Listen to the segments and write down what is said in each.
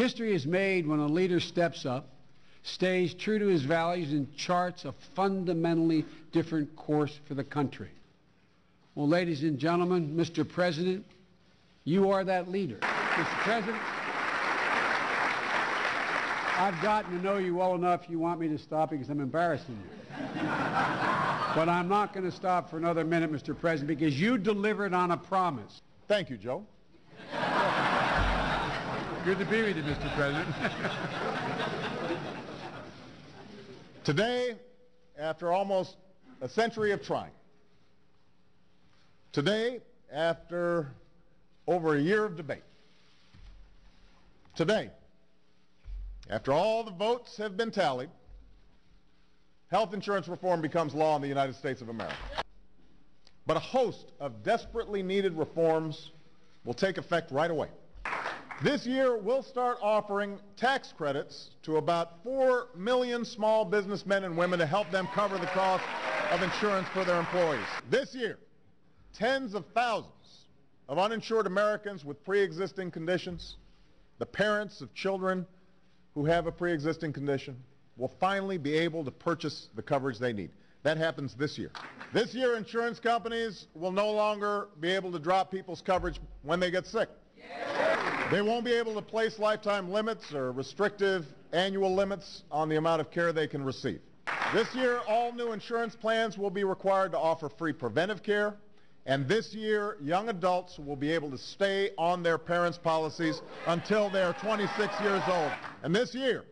History is made when a leader steps up, stays true to his values, and charts a fundamentally different course for the country. Well, ladies and gentlemen, Mr. President, you are that leader. Mr. President, I've gotten to know you well enough. You want me to stop because I'm embarrassing you. But I'm not going to stop for another minute, Mr. President, because you delivered on a promise. Thank you, Joe. Good to be with you, Mr. President. Today, after almost a century of trying, today, after over a year of debate, today, after all the votes have been tallied, health insurance reform becomes law in the United States of America. But a host of desperately needed reforms will take effect right away. This year, we'll start offering tax credits to about 4 million small businessmen and women to help them cover the cost of insurance for their employees. This year, tens of thousands of uninsured Americans with pre-existing conditions, the parents of children who have a pre-existing condition, will finally be able to purchase the coverage they need. That happens this year. This year, insurance companies will no longer be able to drop people's coverage when they get sick. They won't be able to place lifetime limits or restrictive annual limits on the amount of care they can receive. This year, all new insurance plans will be required to offer free preventive care, and this year, young adults will be able to stay on their parents' policies until they are 26 years old. And this year,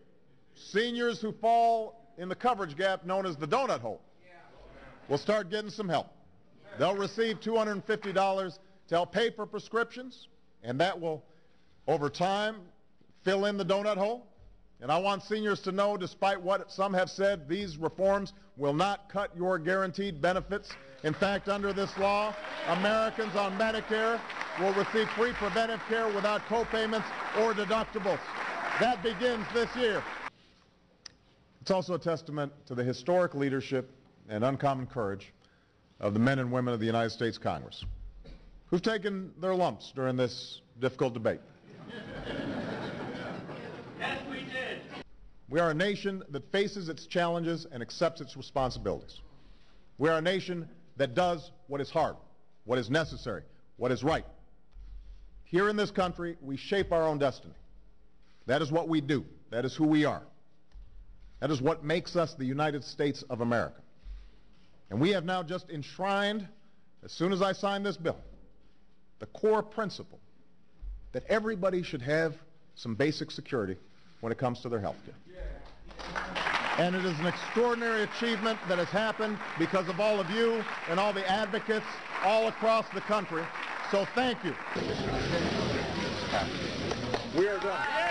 seniors who fall in the coverage gap known as the donut hole will start getting some help. They'll receive $250 to help pay for prescriptions, and that will, over time, fill in the donut hole. And I want seniors to know, despite what some have said, these reforms will not cut your guaranteed benefits. In fact, under this law, Americans on Medicare will receive free preventive care without co-payments or deductibles. That begins this year. It's also a testament to the historic leadership and uncommon courage of the men and women of the United States Congress, who've taken their lumps during this difficult debate. Yes, we did. We are a nation that faces its challenges and accepts its responsibilities. We are a nation that does what is hard, what is necessary, what is right. Here in this country, we shape our own destiny. That is what we do. That is who we are. That is what makes us the United States of America. And we have now just enshrined, as soon as I sign this bill, the core principle that everybody should have some basic security when it comes to their health care. And it is an extraordinary achievement that has happened because of all of you and all the advocates all across the country. So thank you. We are done.